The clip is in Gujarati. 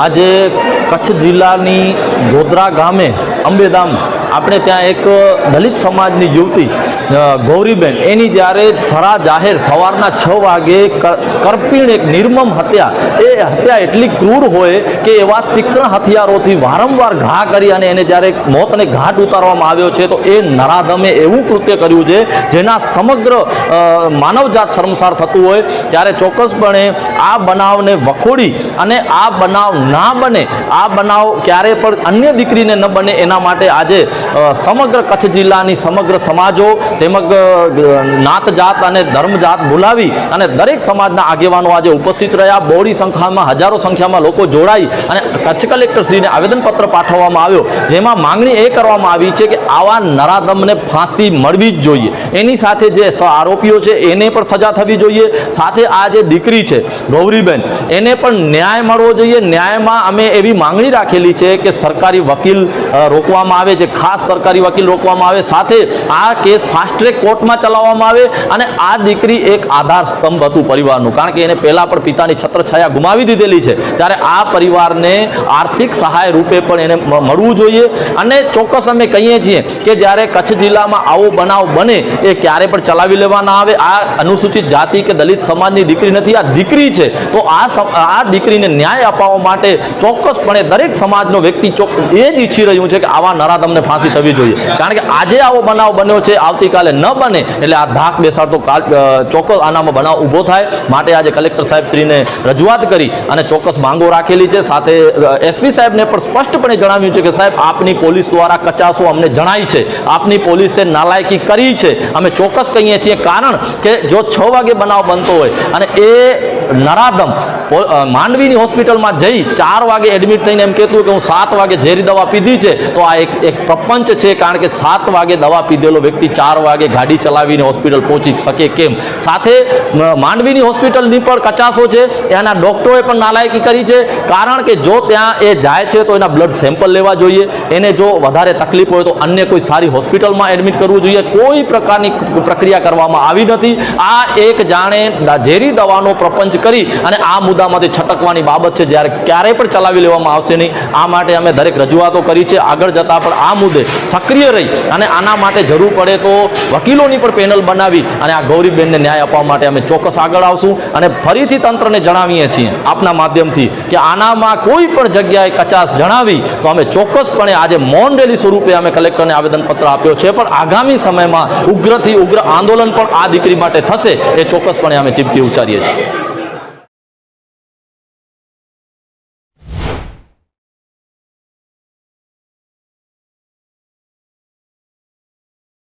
આજે કચ્છ જિલ્લાની ગોધરા ગામે અંબેધામ આપણે ત્યાં એક દલિત સમાજની યુવતી ગૌરીબેન એની જ્યારે સરા જાહેર સવારના 6 વાગે કરપીણ એક નિર્મમ હત્યા, એ હત્યા એટલી ક્રૂર હોય કે એવા તીક્ષ્ણ હથિયારોથી વારંવાર ઘા કરી અને એને જ્યારે મોતને ઘાટ ઉતારવામાં આવ્યો છે, તો એ નરાધમે એવું કૃત્ય કર્યું છે જેના સમગ્ર માનવજાત શર્મસાર થતું હોય, ત્યારે ચોક્કસપણે આ બનાવને વખોડી અને આ બનાવ ના બને, આ બનાવ ક્યારે પણ અન્ય દીકરીને ન બને એના માટે આજે સમગ્ર કચ્છ જિલ્લાની સમગ્ર સમાજો તેમજ નાત જાત અને ધર્મ જાત બોલાવી અને દરેક સમાજના આગેવાનો આજે ઉપસ્થિત રહ્યા. બહોળી સંખ્યામાં, હજારો સંખ્યામાં લોકો જોડાઈ અને કચ્છ કલેક્ટરશ્રીને આવેદનપત્ર પાઠવવામાં આવ્યો, જેમાં માંગણી એ કરવામાં આવી છે કે આવા નરાધમને ફાંસી મળવી જ જોઈએ. એની સાથે જે આરોપીઓ છે એને પણ સજા થવી જોઈએ. સાથે આ જે દીકરી છે ગૌરીબેન, એને પણ ન્યાય મળવો જોઈએ. ન્યાયમાં અમે એવી માંગણી રાખેલી છે કે સરકારી વકીલ રોકવામાં આવે, જે ખાસ સરકારી વકીલ રોકવામાં આવે, સાથે આ કેસ ફાસ્ટ ટ્રેક કોર્ટમાં ચલાવવામાં આવે અને આ દીકરી એક આધાર સ્તંભ હતું પરિવારનું, કારણ કે એને પહેલા પણ પિતાની છત્રછાયા ગુમાવી દીધેલી છે, ત્યારે આ પરિવારને આર્થિક સહાય રૂપે પણ એને મળવું જોઈએ. અને ચોક્કસ અમે કહીએ છીએ કે જ્યારે કચ્છ જિલ્લામાં આવો બનાવ બને એ ક્યારે પણ ચલાવી લેવાના આવે. આ અનુસૂચિત જાતિ કે દલિત સમાજની દીકરી નથી, આ દીકરી છે, તો આ દીકરીને ન્યાય અપાવવા માટે ચોક્કસપણે દરેક સમાજનો વ્યક્તિ એ જ ઈચ્છી રહ્યું છે કે આવા નરાધમને ફાંસી થવી જોઈએ, કારણ કે આજે આવો બનાવ બન્યો છે, આવતીકાલે ન બને એટલે આ ધાક બેસાડતો ચોક્કસ આનામાં બનાવ ઊભો થાય. માટે આજે કલેક્ટર સાહેબ શ્રીને રજૂઆત કરી અને ચોક્કસ માંગો રાખેલી છે. સાથે એસપી સાહેબને પણ સ્પષ્ટપણે જણાવ્યું છે કે સાહેબ, આપની પોલીસ દ્વારા કચાસો અમને જણાય છે, આપની પોલીસે નાલાયકી કરી છે, અમે ચોક્કસ કહીએ છીએ, કારણ કે જો 6 વાગે બનાવ બનતો હોય અને એ નરાધમ માંડવીની હોસ્પિટલમાં જઈ 4 વાગે એડમિટ થઈને એમ કહેતું કે હું 7 વાગે ઝેરી દવા પીધી છે, તો આ એક પ્રપંચ છે, કારણ કે 7 વાગે દવા પીધેલો વ્યક્તિ 4 વાગે ગાડી ચલાવીને હોસ્પિટલ પહોંચી શકે કેમ? સાથે માંડવીની હોસ્પિટલની પણ કચાસો છે, ત્યાંના ડોક્ટરોએ પણ નાલાયકી કરી છે, કારણ કે જો ત્યાં એ જાય છે તો એના બ્લડ સેમ્પલ લેવા જોઈએ, એને જો વધારે તકલીફ હોય તો અન્ય કોઈ સારી હોસ્પિટલમાં એડમિટ કરવું જોઈએ. કોઈ પ્રકારની પ્રક્રિયા કરવામાં આવી નથી. આ એક જાણે ઝેરી દવાનો પ્રપંચ કરી અને આ મુદ્દામાંથી છટકવાની બાબત છે, જ્યારે ક્યારેય પણ ચલાવી લેવામાં આવશે નહીં. આ માટે અમે દરેક રજૂઆતો કરી છે. આગળ જતાં પણ આ મુદ્દે સક્રિય રહી અને આના માટે જરૂર પડે તો વકીલોની પણ પેનલ બનાવી અને આ ગૌરીબેનને ન્યાય આપવા માટે અમે ચોક્કસ આગળ આવશું. અને ફરીથી તંત્રને જણાવીએ છીએ આપના માધ્યમથી કે આનામાં કોઈ પણ જગ્યાએ કચાશ જણાવી તો અમે ચોક્કસપણે આજે મૌન રેલી સ્વરૂપે અમે કલેક્ટરને આવેદનપત્ર આપ્યો છે, પણ આગામી સમયમાં ઉગ્રથી ઉગ્ર આંદોલન પણ આ દીકરી માટે થશે એ ચોક્કસપણે અમે ચીમકી ઉચ્ચારીએ છીએ.